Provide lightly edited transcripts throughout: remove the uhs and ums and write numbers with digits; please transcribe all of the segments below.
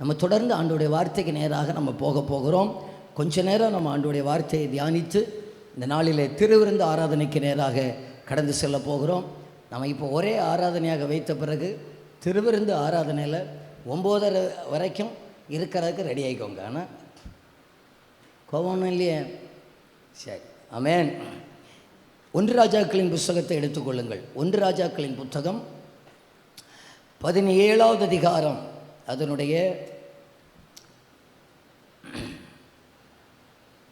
நம்ம தொடர்ந்து ஆண்டோடைய வார்த்தைக்கு நேராக நம்ம போகிறோம். கொஞ்ச நேரம் நம்ம ஆண்டோடைய வார்த்தையை தியானித்து இந்த நாளிலே திருவிருந்து ஆராதனைக்கு நேராக கடந்து செல்ல போகிறோம். நம்ம இப்போ ஒரே ஆராதனையாக வைத்த பிறகு திருவிருந்து ஆராதனையில் 9:30 வரைக்கும் இருக்கிறதுக்கு ரெடி ஆகிக்கோங்க. ஆனால் கோபம் இல்லையே? சரி, ஆமென். 1 ராஜாக்களின் புத்தகத்தை எடுத்துக்கொள்ளுங்கள். 1 ராஜாக்களின் புத்தகம் 17வது அதிகாரம், அதனுடைய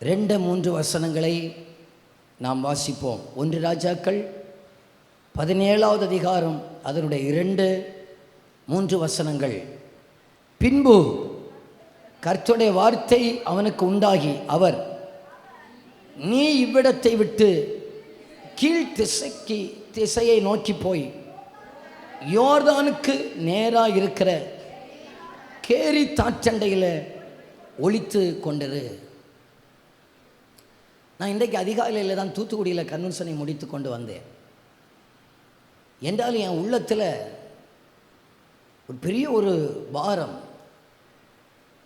2-3 வசனங்களை நாம் வாசிப்போம். 1 ராஜாக்கள் 17வது அதிகாரம், அதனுடைய 2-3 வசனங்கள். பின்பு கர்த்தருடைய வார்த்தை அவனுக்கு உண்டாகி, அவர், நீ இவ்விடத்தை விட்டு கீழ் திசையை நோக்கி போய் யோர்தானுக்கு நேராக இருக்கிற கேரி தாற்றண்டையில் ஒளித்து கொண்டிரு. நான் இன்றைக்கு அதிகாலையில் தான் தூத்துக்குடியில் கன்வென்ஷனை முடித்து கொண்டு வந்தேன். என்றாலும் என் உள்ளத்தில் ஒரு பெரிய ஒரு பாரம்.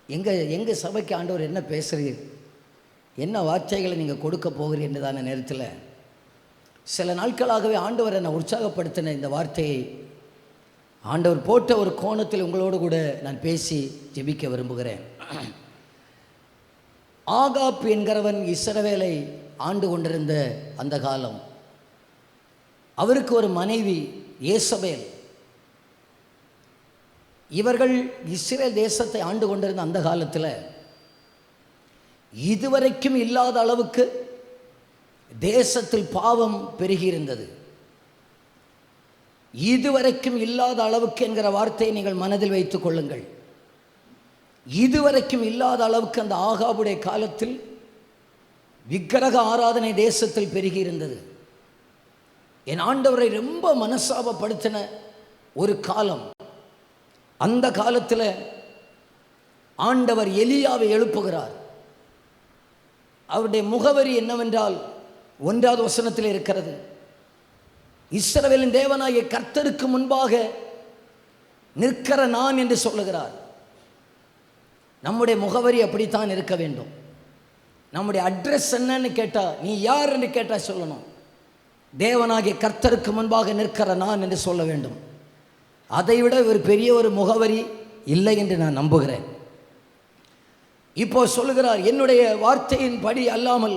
எங்கள் சபைக்கு ஆண்டவர் என்ன பேசுகிறீர், என்ன வார்த்தைகளை நீங்கள் கொடுக்க போகிறீர் என்றதான நேரத்தில் சில நாட்களாகவே ஆண்டவர் என்னை உற்சாகப்படுத்தின இந்த வார்த்தையை ஆண்டவர் போட்ட ஒரு கோணத்தில் உங்களோடு கூட நான் பேசி ஜெபிக்க விரும்புகிறேன். ஆகாப் என்கிறவன் இஸ்ரவேலை ஆண்டு கொண்டிருந்த அந்த காலம், அவருக்கு ஒரு மனைவி ஏசபேல். இவர்கள் இஸ்ரேல் தேசத்தை ஆண்டு கொண்டிருந்த அந்த காலத்தில் இதுவரைக்கும் இல்லாத அளவுக்கு தேசத்தில் பாவம் பெருகியிருந்தது. இதுவரைக்கும் இல்லாத அளவுக்கு என்கிற வார்த்தையை நீங்கள் மனதில் வைத்துக் கொள்ளுங்கள். இதுவரைக்கும் இல்லாத அளவுக்கு அந்த ஆகாபுடைய காலத்தில் விக்கிரக ஆராதனை தேசத்தில் பெருகியிருந்தது. என் ஆண்டவரை ரொம்ப மனசாபப்படுத்தின ஒரு காலம். அந்த காலத்தில் ஆண்டவர் எலியாவை எழுப்புகிறார். அவருடைய முகவரி என்னவென்றால் 1வது வசனத்தில் இருக்கிறது. இஸ்ரவேலின் தேவனாகிய கர்த்தருக்கு முன்பாக நிற்கிற நான் என்று சொல்லுகிறார். நம்முடைய முகவரி அப்படித்தான் இருக்க வேண்டும். நம்முடைய அட்ரஸ் என்னன்னு கேட்டால், நீ யார் என்று கேட்டால் சொல்லணும், தேவனாகிய கர்த்தருக்கு முன்பாக நிற்கிற நான் என்று சொல்ல வேண்டும். அதைவிட ஒரு பெரிய ஒரு முகவரி இல்லை என்று நான் நம்புகிறேன். இப்போ சொல்லுகிறார், என்னுடைய வார்த்தையின் படி அல்லாமல்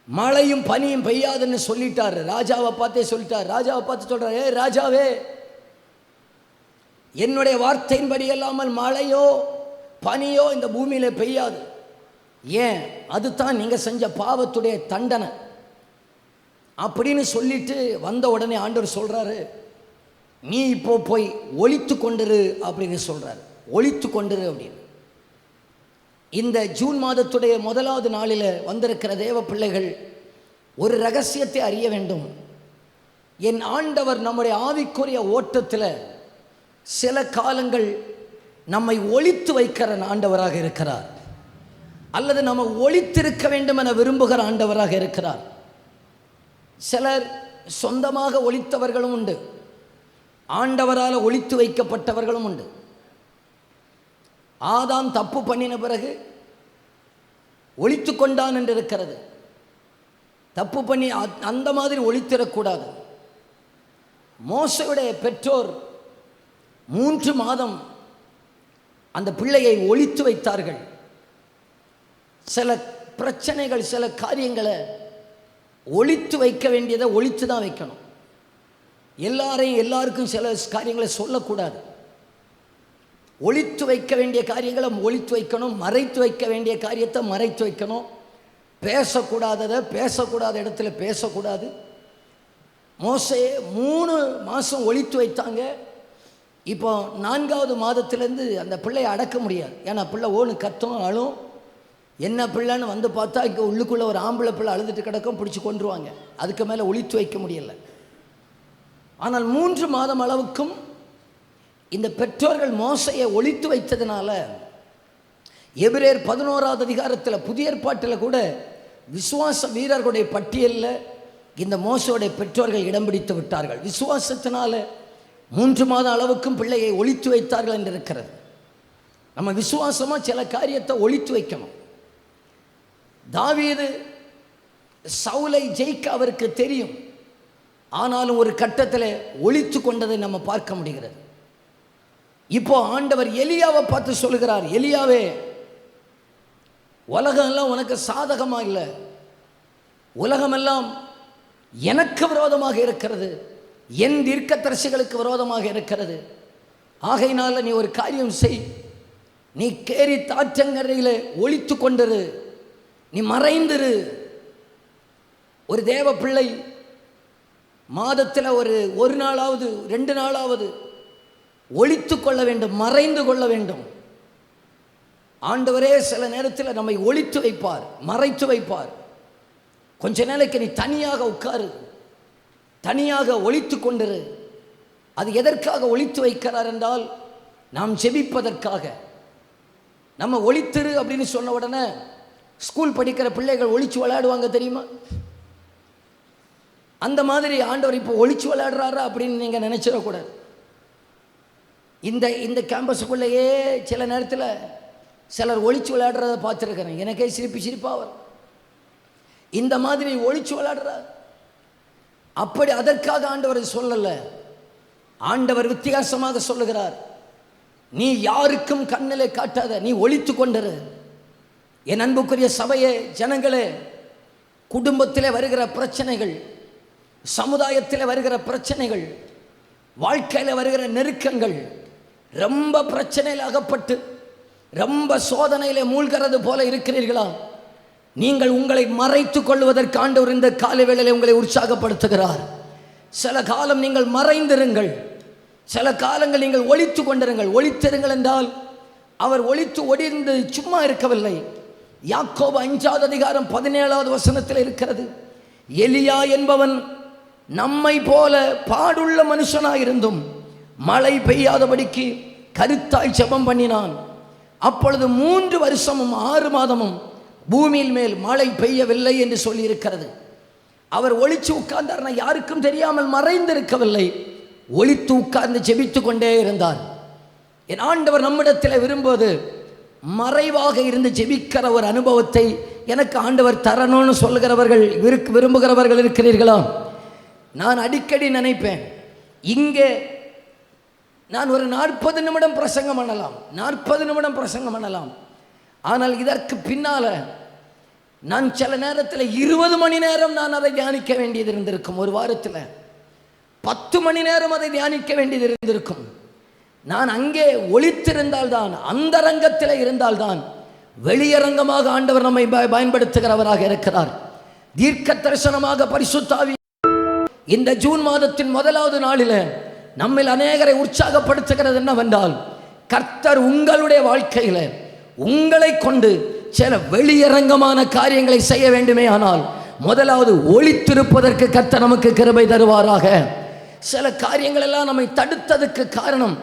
மழையும் பனியும் பெய்யாதுன்னு சொல்லிட்டார். ராஜாவை பார்த்தே சொல்லிட்டார். ராஜாவை பார்த்து சொல்றார், ஏ ராஜாவே, என்னுடைய வார்த்தையின்படி அல்லாமல் மழையோ பனியோ இந்த பூமியில பெய்யாது. ஏன்? அதுதான் நீங்க செஞ்ச பாவத்துடைய தண்டனை அப்படின்னு சொல்லிட்டு வந்த உடனே ஆண்டவர் சொல்றாரு, நீ இப்போ போய் ஒளித்து கொண்டிரு அப்படின்னு சொல்றாரு. ஒளித்து கொண்டிரு அப்படின்னு. இந்த ஜூன் மாதத்துடைய 1வது நாளில் வந்திருக்கிற தேவ பிள்ளைகள் ஒரு ரகசியத்தை அறிய வேண்டும். என் ஆண்டவர் நம்முடைய ஆவிக்குரிய ஓட்டத்தில் சில காலங்கள் நம்மை ஒளித்து வைக்கிற ஆண்டவராக இருக்கிறார், அல்லது நம்ம ஒளித்திருக்க வேண்டும் என விரும்புகிற ஆண்டவராக இருக்கிறார். சிலர் சொந்தமாக ஒளித்தவர்களும் உண்டு, ஆண்டவரால் ஒளித்து வைக்கப்பட்டவர்களும் உண்டு. ஆதாம் தப்பு பண்ணின பிறகு ஒளித்து கொண்டான் என்று இருக்கிறது. தப்பு பண்ணி அந்த மாதிரி ஒளித்திடக்கூடாது. மோசேயுடைய பெற்றோர் 3 மாதம் அந்த பிள்ளையை ஒளித்து வைத்தார்கள். சில பிரச்சனைகள், சில காரியங்களை ஒளித்து வைக்க வேண்டியதை ஒளித்து தான் வைக்கணும். எல்லாருக்கும் சில காரியங்களை சொல்லக்கூடாது. ஒளித்து வைக்க வேண்டிய காரியங்களை ஒளித்து வைக்கணும், மறைத்து வைக்க வேண்டிய காரியத்தை மறைத்து வைக்கணும். பேசக்கூடாததை பேசக்கூடாத இடத்துல பேசக்கூடாது. மோசே 3 மாதம் ஒளித்து வைத்தாங்க. இப்போ 4வது மாதத்திலேருந்து அந்த பிள்ளையை அடக்க முடியாது. ஏன்னா பிள்ளை ஓன்னு கத்தும், அழும். என்ன பிள்ளைன்னு வந்து பார்த்தா இங்கே உள்ளுக்குள்ளே ஒரு ஆம்பளை பிள்ளை அழுதுட்டு கிடக்கும், பிடிச்சி கொண்டுருவாங்க. அதுக்கு மேலே ஒளித்து வைக்க முடியலை. ஆனால் 3 மாதம் அளவுக்கும் இந்த பெற்றோர்கள் மோசையை ஒளித்து வைத்ததுனால எபிரேயர் 11வது அதிகாரத்தில் புதிய ஏற்பாட்டில் கூட விசுவாச வீரர்களுடைய பட்டியலில் இந்த மோசையுடைய பெற்றோர்கள் இடம் பிடித்து விட்டார்கள். விசுவாசத்தினால 3 மாத அளவுக்கும் பிள்ளையை ஒளித்து வைத்தார்கள் என்று இருக்கிறது. நம்ம விசுவாசமாக சில காரியத்தை ஒளித்து வைக்கணும். தாவீது சவுலை ஜெயிக்க அவருக்கு தெரியும், ஆனாலும் ஒரு கட்டத்தில் ஒளித்து கொண்டதை நம்ம பார்க்க முடிகிறது. இப்போ ஆண்டவர் எலியாவை பார்த்து சொல்லுகிறார், எலியாவே, உலகமெல்லாம் உனக்கு சாதகமாக இல்லை, உலகமெல்லாம் எனக்கு விரோதமாக இருக்கிறது, என் தீர்க்கதரிசிகளுக்கு விரோதமாக இருக்கிறது. ஆகையினால நீ ஒரு காரியம் செய், நீ கேரி தாற்றங்கரையில் ஒளித்து கொண்டிரு, நீ மறைந்திரு. ஒரு தேவ பிள்ளை மாதத்தில் ஒரு நாளாவது 2 நாளாவது ஒளித்து கொள்ள வேண்டும், மறைந்து கொள்ள வேண்டும். ஆண்டவரே சில நேரத்தில் நம்மை ஒளித்து வைப்பார், மறைத்து வைப்பார். கொஞ்ச நாளைக்கு நீ தனியாக உட்காரு, தனியாக ஒளித்து கொண்டிரு. அது எதற்காக ஒளித்து வைக்கிறார் என்றால், நாம் ஜெபிப்பதற்காக. நம்ம ஒளித்திரு அப்படின்னு சொன்ன உடனே ஸ்கூல் படிக்கிற பிள்ளைகள் ஒளிச்சு விளையாடுவாங்க தெரியுமா? அந்த மாதிரி ஆண்டவர் இப்போ ஒளிச்சு விளையாடுறாரா அப்படின்னு நீங்கள் நினைச்சிடக்கூடாது. இந்த கேம்பஸுக்குள்ளேயே சில நேரத்தில் சிலர் ஒளிச்சு விளையாடுறத பார்த்துருக்கிறேன், எனக்கே சிரிப்பாக வரும். இந்த மாதிரி ஒளிச்சு விளையாடுறார். அப்படி அதற்காக ஆண்டவர் சொல்லலை. ஆண்டவர் வித்தியாசமாக சொல்லுகிறார், நீ யாருக்கும் கண்ணிலே காட்டாத, நீ ஒளித்து கொண்டிரு. என் அன்புக்குரிய சபையே, ஜனங்களே, குடும்பத்திலே வருகிற பிரச்சனைகள், சமுதாயத்தில் வருகிற பிரச்சனைகள், வாழ்க்கையில் வருகிற நெருக்கங்கள், ரொம்ப பிரச்சனையில் அகப்பட்டு ரொம்ப சோதனையில் மூழ்கிறது போல இருக்கிறீர்களா? நீங்கள் உங்களை மறைத்து கொள்வதற்கு ஆண்டவர் இந்த காலை வேளையில் உங்களை உற்சாகப்படுத்துகிறார். சில காலம் நீங்கள் மறைந்திருங்கள், சில காலங்கள் நீங்கள் ஒளித்து கொண்டிருங்கள். ஒளித்திருங்கள் என்றால் அவர் ஒளித்து ஒடிந்து சும்மா இருக்கவில்லை. யாக்கோபு 5வது அதிகாரம் 17வது வசனத்தில் இருக்கிறது, எலியா என்பவன் நம்மை போல பாடுள்ள மனுஷனாயிருந்தும் மழை பெய்யாதபடிக்கு கருத்தாய் ஜெபம் பண்ணினான். அப்பொழுது 3 வருஷமும் 6 மாதமும் பூமியில் மேல் மழை பெய்யவில்லை என்று சொல்லி இருக்கிறது. அவர் ஒளிச்சு உட்கார்ந்தார்னா யாருக்கும் தெரியாமல் மறைந்திருக்கவில்லை, ஒளித்து உட்கார்ந்து ஜெபித்து கொண்டே இருந்தார். என் ஆண்டவர் நம்மிடத்தில் விரும்புவது மறைவாக இருந்து ஜெபிக்கிற ஒரு அனுபவத்தை எனக்கு ஆண்டவர் தரணும்னு சொல்லுகிறவர்கள் விரும்புகிறவர்கள் இருக்கிறீர்களா? நான் அடிக்கடி நினைப்பேன், இங்கே நான் ஒரு 40 நிமிடம் பிரசங்கம் பண்ணலாம், 40 நிமிடம் பிரசங்கம் பண்ணலாம். ஆனால் இதற்கு பின்னால் நான் சில நேரத்தில் 20 மணி நேரம் நான் அதை தியானிக்க வேண்டியது இருந்திருக்கும். ஒரு வாரத்தில் 10 மணி நேரம் அதை தியானிக்க வேண்டியது இருந்திருக்கும். நான் அங்கே ஒளித்திருந்தால்தான், அந்தரங்கத்தில் இருந்தால்தான் வெளியரங்கமாக ஆண்டவர் நம்மை பயன்படுத்துகிறவராக இருக்கிறார். தீர்க்க தரிசனமாக பரிசுத்த ஆவி இந்த ஜூன் மாதத்தின் 1வது நாளில் நம்மில் அநேகரை உற்சாகப்படுத்துகிறது என்னவென்றால், கர்த்தர் உங்களுடைய வாழ்க்கையில் உங்களை கொண்டு சில வெளியரங்கமான காரியங்களை செய்ய வேண்டுமே. ஆனால் முதலாவது ஒளித்திருப்பதற்கு கர்த்தர் நமக்கு கிருபை தருவாராக. சில காரியங்கள் எல்லாம் நம்மை தடுத்ததற்கு காரணம்,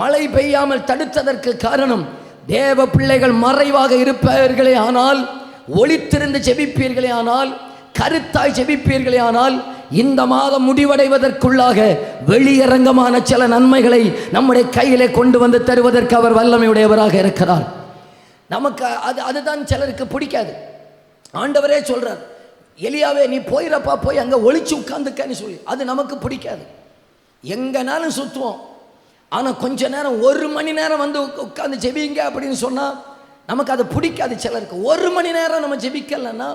மழை பெய்யாமல் தடுத்ததற்கு காரணம், தேவ பிள்ளைகள் மறைவாக இருப்பவர்களே ஆனால், ஒளித்திருந்து ஜெபிப்பீர்களே ஆனால், கருத்தாய் ஜெபிப்பீர்களே ஆனால், இந்த மாதம் முடிவடைவதற்குள்ளாக வெளியரங்கமான சில நன்மைகளை நம்முடைய கையிலே கொண்டு வந்து தருவதற்கு அவர் வல்லமையுடையவராக இருக்கிறார். நமக்கு அதுதான் சிலருக்கு பிடிக்காது. ஆண்டவரே சொல்றார், எலியாவே நீ போயிரப்பா, போய் அங்கே ஒளிச்சு உட்கார்ந்துக்கன்னு சொல்லி. அது நமக்கு பிடிக்காது. எங்கனாலும் சுற்றுவோம், ஆனால் கொஞ்ச நேரம் 1 மணி நேரம் வந்து உட்கார்ந்து ஜெபிங்க அப்படின்னு சொன்னால் நமக்கு அது பிடிக்காது சிலருக்கு. 1 மணி நேரம் நம்ம ஜெபிக்கலன்னா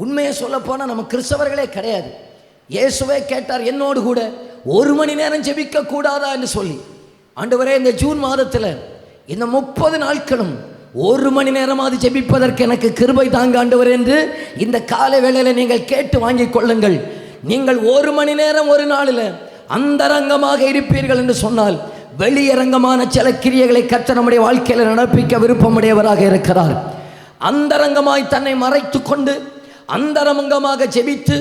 உண்மையை சொல்ல போனால் நம்ம கிறிஸ்தவர்களே கிடையாது. இயேசுவே கேட்டார், என்னோடு கூட 1 மணி நேரம் ஜெபிக்க கூடாதா என்று சொல்லி. ஆண்டவரே, இந்த ஜூன் மாதத்தில் இந்த 30 நாட்களும் 1 மணி நேரமாவது ஜெபிப்பதற்கு எனக்கு கிருபை தாங்க ஆண்டவர் என்று இந்த காலை வேளையில் நீங்கள் கேட்டு வாங்கிக் கொள்ளுங்கள். நீங்கள் 1 மணி நேரம் ஒரு நாளில் அந்தரங்கமாக இருப்பீர்கள் என்று சொன்னால் வெளியரங்கமான சில கிரியைகளை கர்த்தர் நம்முடைய வாழ்க்கையில் நடப்பிக்க விருப்பமுடையவராக இருக்கிறார். அந்தரங்கமாய் தன்னை மறைத்து கொண்டு அந்தரங்கமாக ஜெபித்து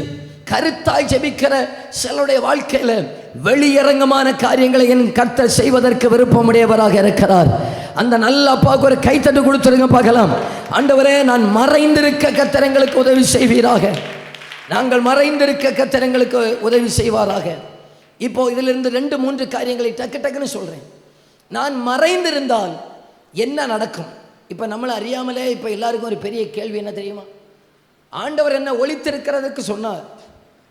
கருத்தாய் ஜெபிக்கிற சிலருடைய வாழ்க்கையில் வெளியரங்கமான காரியங்களை என் கர்த்தர் செய்வதற்கு விருப்பமுடையவராக இருக்கிறார். அந்த நல்ல அப்பாவுக்கு ஒரு கைத்தட்டு கொடுத்துருங்க பார்க்கலாம். ஆண்டவரே, நான் மறைந்திருக்க கர்த்தர் எங்களுக்கு உதவி செய்வீராக. நாங்கள் மறைந்திருக்க கர்த்தர் எங்களுக்கு உதவி செய்வாராக. இப்போ இதிலிருந்து 2-3 காரியங்களை டக்குன்னு சொல்கிறேன். நான் மறைந்திருந்தால் என்ன நடக்கும்? இப்போ நம்மளை அறியாமலே இப்போ எல்லாருக்கும் ஒரு பெரிய கேள்வி என்ன தெரியுமா? ஆண்டவர் என்ன ஒளித்திருக்கிறதுக்கு சொன்னார்,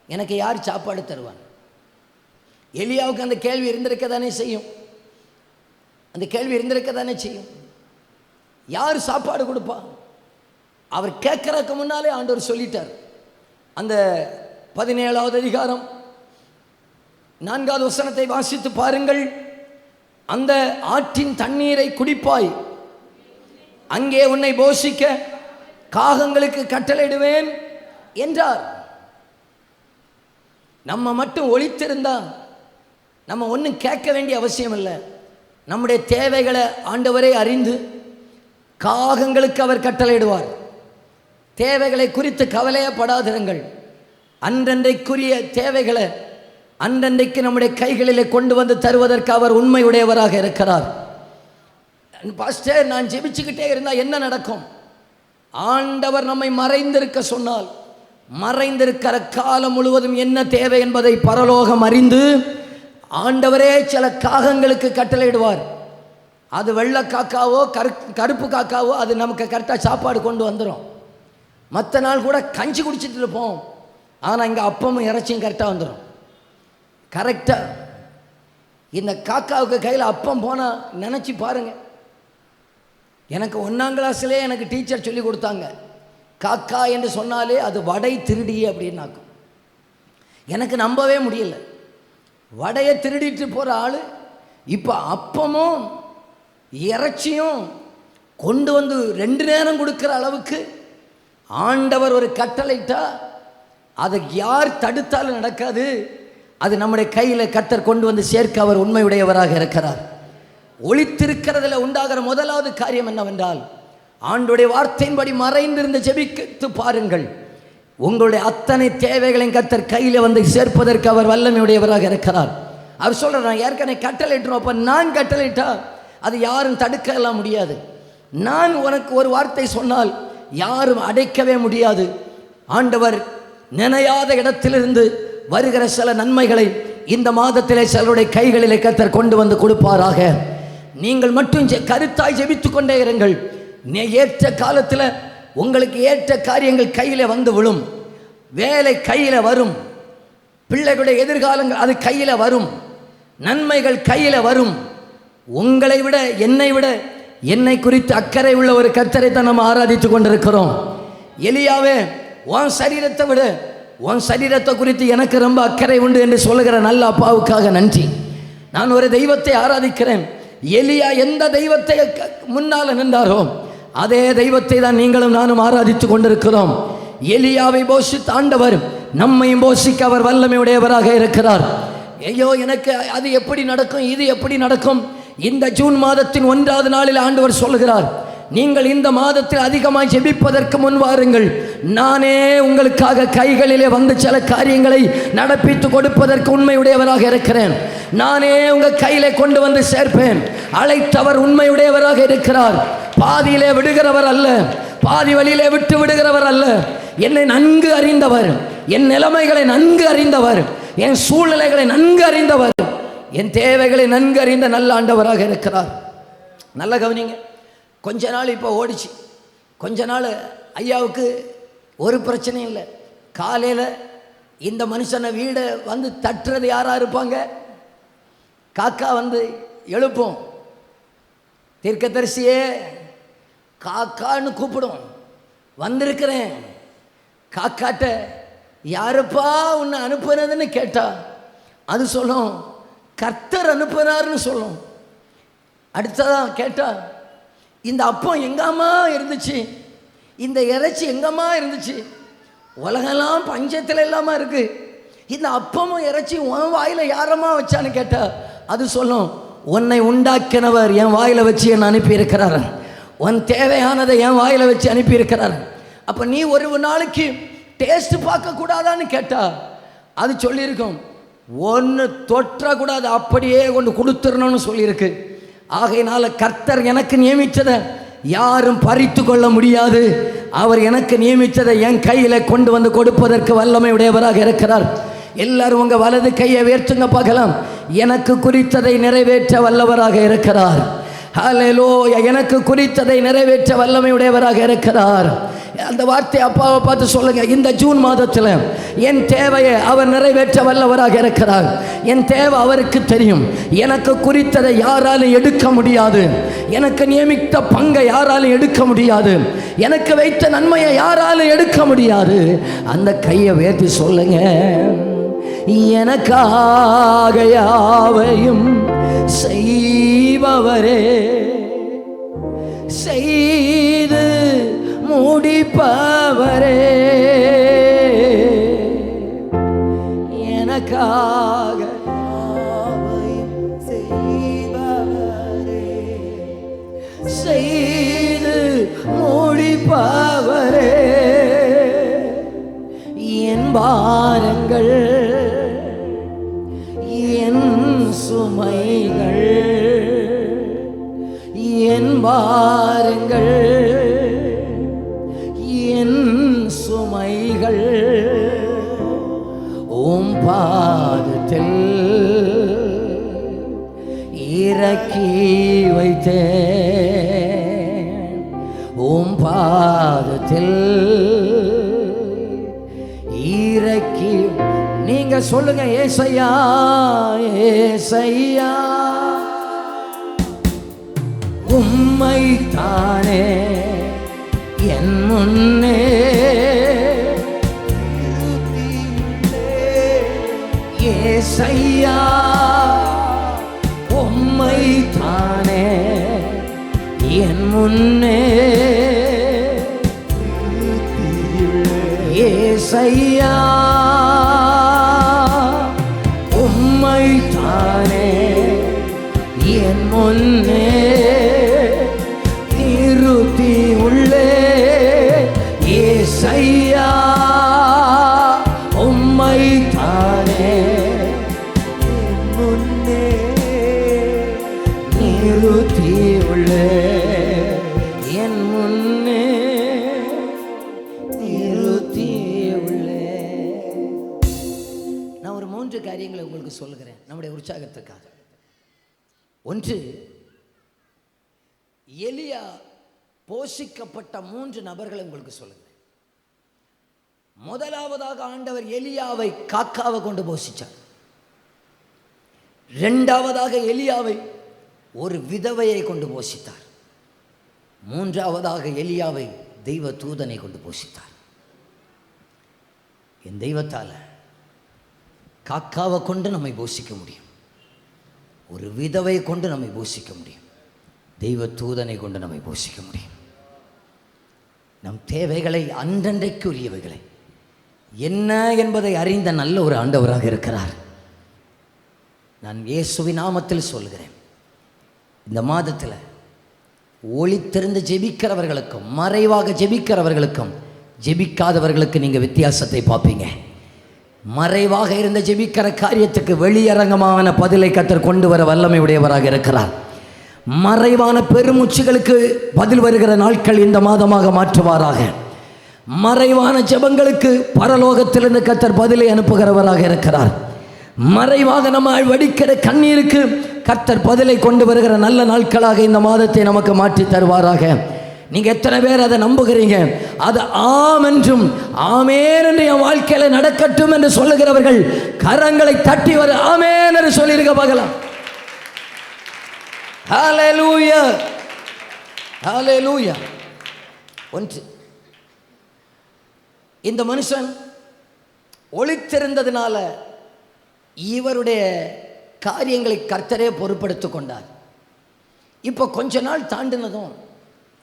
எனக்கு யார் சாப்பாடு தருவான்? எலியாவுக்கு அந்த கேள்வி இருந்திருக்க தானே செய்யும். அந்த கேள்வி இருந்திருக்க தானே செய்யும். யார் சாப்பாடு கொடுப்பா? அவர் கேட்கறதுக்கு முன்னாலே ஆண்டவர் சொல்லிட்டார். அந்த 17வது அதிகாரம் 4வது வசனத்தை வாசித்து பாருங்கள். அந்த ஆற்றின் தண்ணீரை குடிப்பாய், அங்கே உன்னை போஷிக்க காகங்களுக்கு கட்டளையிடுவேன் என்றார். நம்ம மட்டும் ஒளித்திருந்தா நம்ம ஒன்றும் கேட்க வேண்டிய அவசியம் இல்லை. நம்முடைய தேவைகளை ஆண்டவரே அறிந்து காகங்களுக்கு அவர் கட்டளையிடுவார். தேவைகளை குறித்து கவலையப்படாதிருங்கள். அன்றன்றைக்குரிய தேவைகளை அன்றன்றைக்கு நம்முடைய கைகளிலே கொண்டு வந்து தருவதற்கு அவர் உண்மையுடையவராக இருக்கிறார். பாஸ்டர், நான் ஜெபிச்சுக்கிட்டே இருந்தால் என்ன நடக்கும்? ஆண்டவர் நம்மை மறைந்திருக்க சொன்னால், மறைந்திருக்கிற காலம் முழுவதும் என்ன தேவை என்பதை பரலோகம் அறிந்து ஆண்டவரே சில காகங்களுக்கு கட்டளையிடுவார். அது வெள்ளை காக்காவோ கருப்பு காக்காவோ அது நமக்கு கரெக்டாக சாப்பாடு கொண்டு வந்துடும். மற்ற நாள் கூட கஞ்சி குடிச்சிட்டு இருப்போம், ஆனால் இங்கே அப்பமும் இறைச்சியும் கரெக்டாக வந்துடும். கரெக்டாக இந்த காக்காவுக்கு கையில் அப்பம் போனால் நினச்சி பாருங்கள். எனக்கு 1ஆம் கிளாஸ்லேயே எனக்கு டீச்சர் சொல்லி கொடுத்தாங்க, காக்கா என்று சொன்னாலே அது வடை திருடி அப்படின்னாக்கும். எனக்கு நம்பவே முடியல. வடையை திருடிட்டு போகிற ஆள் இப்போ அப்பமும் இறைச்சியும் கொண்டு வந்து 2 நேரம் கொடுக்குற அளவுக்கு ஆண்டவர் ஒரு கட்டளையிட்டா அதை யார் தடுத்தாலும் நடக்காது. அது நம்முடைய கையில் கர்த்தர் கொண்டு வந்து சேர்க்க அவர் உண்மையுடையவராக இருக்கிறார். ஒளித்திருக்கிறதுல உண்டாகிற முதலாவது காரியம் என்னவென்றால், ஆண்டுடைய வார்த்தையின்படி மறைந்திருந்து ஜெபித்து பாருங்கள். உங்களுடைய அத்தனை தேவைகளையும் கர்த்தர் கையில் வந்து சேர்ப்பதற்கு அவர் வல்லமையுடையவராக இருக்கிறார். அவர் சொல்கிறார், நான் ஏற்கனவே கட்டளையிட்டுறோம், அப்போ நான் கட்டளையிட்டா அது யாரும் தடுக்கலாம் முடியாது. நான் உனக்கு ஒரு வார்த்தை சொன்னால் யாரும் அடைக்கவே முடியாது. ஆண்டவர் நினையாத இடத்திலிருந்து வருகிற சில நன்மைகளை இந்த மாதத்திலே சிலருடைய கைகளிலே கர்த்தர் கொண்டு வந்து கொடுப்பாராக. நீங்கள் மட்டும் கருத்தாய் ஜெபித்து கொண்டே இருங்கள். ஏற்ற காலத்தில் உங்களுக்கு ஏற்ற காரியங்கள் கையில் வந்து விழும். வேலை கையில் வரும், பிள்ளைகளுடைய எதிர்காலங்கள் அது கையில் வரும், நன்மைகள் கையில் வரும். உங்களை விட என்னை குறித்து அக்கறை உள்ள ஒரு கர்த்தரை தான் நம்ம ஆராதித்து கொண்டிருக்கிறோம். எலியாவே, உன் சரீரத்தை விட உன் சரீரத்தை குறித்து எனக்கு ரொம்ப அக்கறை உண்டு என்று சொல்லுகிற நல்ல அப்பாவுக்காக நன்றி. நான் ஒரு தெய்வத்தை ஆராதிக்கிறேன். எலியா எந்த தெய்வத்தை முன்னால் நின்றாரோ அதே தெய்வத்தை தான் நீங்களும் நானும் ஆராதித்து கொண்டிருக்கிறோம். எலியாவை போஷித்த ஆண்டவர் நம்மையும் போஷிக்க அவர் வல்லமையுடையவராக இருக்கிறார். ஐயோ, எனக்கு அது எப்படி நடக்கும், இது எப்படி நடக்கும்? இந்த ஜூன் மாதத்தின் 1வது நாளில் ஆண்டவர் சொல்கிறார், நீங்கள் இந்த மாதத்தில் அதிகமாக ஜெபிப்பதற்கு முன் வாருங்கள். நானே உங்களுக்காக கைகளிலே வந்து சில காரியங்களை நடப்பித்து கொடுப்பதற்கு உண்மையுடையவராக இருக்கிறேன். நானே உங்கள் கையிலே கொண்டு வந்து சேர்ப்பேன். அழைத்தவர் உண்மையுடையவராக இருக்கிறார். பாதியிலே விடுகிறவர் அல்ல, பாதி வழியிலே விட்டு விடுகிறவர் அல்ல. என்னை நன்கு அறிந்தவர், என் நிலைமைகளை நன்கு அறிந்தவர், என் சூழ்நிலைகளை நன்கு அறிந்தவர், என் தேவைகளை நன்கு அறிந்த நல்ல ஆண்டவராக இருக்கிறார். நல்ல கவனிங்க. கொஞ்ச நாள் இப்போ ஓடிச்சு. கொஞ்ச நாள் ஐயாவுக்கு ஒரு பிரச்சனையும் இல்லை. காலையில் இந்த மனுஷனை வீடை வந்து தட்டுறது யாராக இருப்பாங்க? காக்கா வந்து எழுப்போம். தீர்க்கதரிசியே காக்கான்னு கூப்பிடும். வந்திருக்கிறேன். காக்காட்ட யாருப்பா உன்னை அனுப்புனதுன்னு கேட்டா அது சொல்லும், கர்த்தர் அனுப்புனார்னு சொல்லும். அடுத்ததான் கேட்டா, இந்த அப்பம் எங்கம்மா இருந்துச்சு, இந்த இறைச்சி எங்கம்மா இருந்துச்சு, உலகெல்லாம் பஞ்சத்தில் இல்லாமல் இருக்குது, இந்த அப்பமும் இறைச்சி உன் வாயில் யாரம்மா வச்சான்னு கேட்டா அது சொல்லும், உன்னை உண்டாக்கினவர் என் வாயில் வச்சு என்னை அனுப்பியிருக்கிறார், உன் தேவையானதை என் வாயில் வச்சு அனுப்பியிருக்கிறார். அப்போ நீ ஒரு நாளைக்கு டேஸ்ட் பார்க்கக்கூடாதான்னு கேட்டா அது சொல்லியிருக்கும், ஒன்று தொற்றக்கூடாது, அப்படியே கொண்டு கொடுத்துடணும்னு சொல்லியிருக்கு. ஆகையினால கர்த்தர் எனக்கு நியமித்ததை யாரும் பறித்து கொள்ள முடியாது. அவர் எனக்கு நியமித்ததை என் கையில் கொண்டு வந்து கொடுப்பதற்கு வல்லமை உடையவராக இருக்கிறார். எல்லாரும் உங்கள் வலது கையை உயர்த்துங்க பார்க்கலாம். எனக்கு குறித்ததை நிறைவேற்ற வல்லவராக இருக்கிறார். ஹல்லேலூயா. எனக்கு குறித்ததை நிறைவேற்ற வல்லமையுடையவராக இருக்கிறார். அந்த வார்த்தை அப்பாவை பார்த்து சொல்லுங்க. இந்த ஜூன் மாதத்தில் என் தேவையை அவர் நிறைவேற்ற வல்லவராக இருக்கிறார். என் தேவை அவருக்கு தெரியும். எனக்கு குறித்ததை யாராலும் எடுக்க முடியாது. எனக்கு நியமித்த பங்கை யாராலும் எடுக்க முடியாது. எனக்கு வைத்த நன்மையை யாராலும் எடுக்க முடியாது. அந்த கையை உயர்த்தி சொல்லுங்க. எனக்காக யாவையும் செய்பவரே, செய்து முடிப்பவரே, எனக்காக யாவையும் செய்பவரே, செய்து முடிப்பவரே, என் பாரங்கள் என் சுமைகள், என் பாரங்கள் என் சுமைகள் உம் பாதத்தில் இறக்கி வைத்தேன். உம் பாதத்தில் இறக்கி. நீங்க சொல்லுங்க. ஏசையா, ஏசையா, உம்மை தானே என் முன்னே ஏசையா, உம்மை தானே என் முன்னே ஏசையா, உம்மை தானே என் முன்னே நிறுத்தி உள்ளே. ஏசையா, உம்மை தானே என் முன்னே நிறுத்தி உள்ளே. என் முன்னே நிறுத்தி உள்ளே. நான் ஒரு 3 காரியங்களை உங்களுக்கு சொல்லுகிறேன் நம்முடைய உற்சாகத்துக்காக. ஒன்று, எலியா போஷிக்கப்பட்ட 3 நபர்களை உங்களுக்கு சொல்லுகிறேன். முதலாவதாக ஆண்டவர் எலியாவை காக்காவை கொண்டு போஷிச்சார். இரண்டாவதாக எலியாவை ஒரு விதவையை கொண்டு போஷித்தார். மூன்றாவதாக எலியாவை தெய்வ தூதனை கொண்டு போஷித்தார். என் தெய்வத்தால் காக்காவை கொண்டு நம்மை போஷிக்க முடியும். ஒரு விதவை கொண்டு நம்மை போஷிக்க முடியும். தெய்வ தூதனை கொண்டு நம்மை போஷிக்க முடியும். நம் தேவைகளை அன்றன்றைக்குரியவைகளை என்ன என்பதை அறிந்த நல்ல ஒரு ஆண்டவராக இருக்கிறார். நான் இயேசுவின் நாமத்தில் சொல்கிறேன். இந்த மாதத்தில் ஒளித்திருந்து ஜெபிக்கிறவர்களுக்கும் மறைவாக ஜெபிக்கிறவர்களுக்கும் ஜெபிக்காதவர்களுக்கு நீங்கள் வித்தியாசத்தை பார்ப்பீங்க. மறைவாக இருந்த ஜெபிக்கிற காரியத்துக்கு வெளியரங்கமான பதிலை கர்த்தர் கொண்டு வர வல்லமை உடையவராக இருக்கிறார். மறைவான பெருமூச்சுகளுக்கு பதில் வருகிற நாட்கள் இந்த மாதமாக மாற்றுவாராக. மறைவான ஜெபங்களுக்கு பரலோகத்திலிருந்து கர்த்தர் பதிலை அனுப்புகிறவராக இருக்கிறார். மறைவாக நம்ம வடிக்கிற கண்ணீருக்கு கர்த்தர் பதிலை கொண்டு வருகிற நல்ல நாட்களாக இந்த மாதத்தை நமக்கு மாற்றி தருவாராக. நீங்க எத்தனை பேர் அதை நம்புகிறீங்க? அது ஆம் என்றும் ஆமேன் என்று என் வாழ்க்கையில நடக்கட்டும் என்று சொல்லுகிறவர்கள் கரங்களை தட்டி வர ஆமேன் என்று சொல்லியிருக்க பார்க்கலாம். ஹல்லேலூயா, ஹல்லேலூயா. ஒன்று, இந்த மனுஷன் ஒளித்திருந்ததுனால இவருடைய காரியங்களை கர்த்தரே பொறுப்படுத்திக் கொண்டார். இப்போ கொஞ்ச நாள் தாண்டினதும்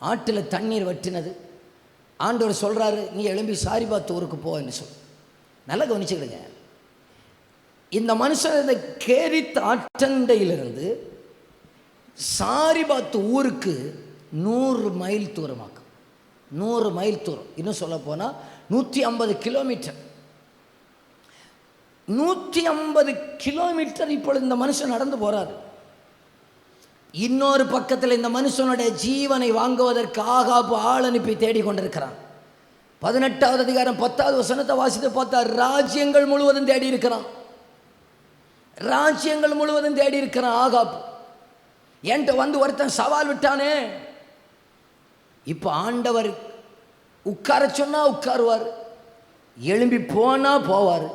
ஆற்றில் தண்ணீர் வற்றினது. ஆண்டவர் சொல்கிறாரு, நீ எழும்பி சாரிபாத் ஊருக்கு போ என்று சொல். நல்லா கவனிச்சுக்கிடுங்க. இந்த மனுஷன் இந்த கேரித் ஆற்றண்டையிலிருந்து சாரிபாத் ஊருக்கு 100 மைல் தூரமாக்கும். 100 மைல் தூரம். இன்னும் சொல்ல போனால் 150 கிலோமீட்டர். 150 கிலோமீட்டர் இப்பொழுது இந்த மனுஷன் நடந்து போறாரு. இன்னொரு பக்கத்தில் இந்த மனுஷனுடைய ஜீவனை வாங்குவதற்கு ஆகாபு ஆள் அனுப்பி தேடி கொண்டிருக்கிறான். 18வது அதிகாரம் 10வது வசனத்தை வாசித்து பார்த்தா ராஜ்யங்கள் முழுவதும் தேடி இருக்கிறான். ராஜ்யங்கள் முழுவதும் தேடி இருக்கிறான் ஆகாபு. என்கிட்ட வந்து ஒருத்தன் சவால் விட்டானே, இப்போ ஆண்டவர் உட்கார சொன்னா உட்காருவார், எழும்பி போனா போவார்.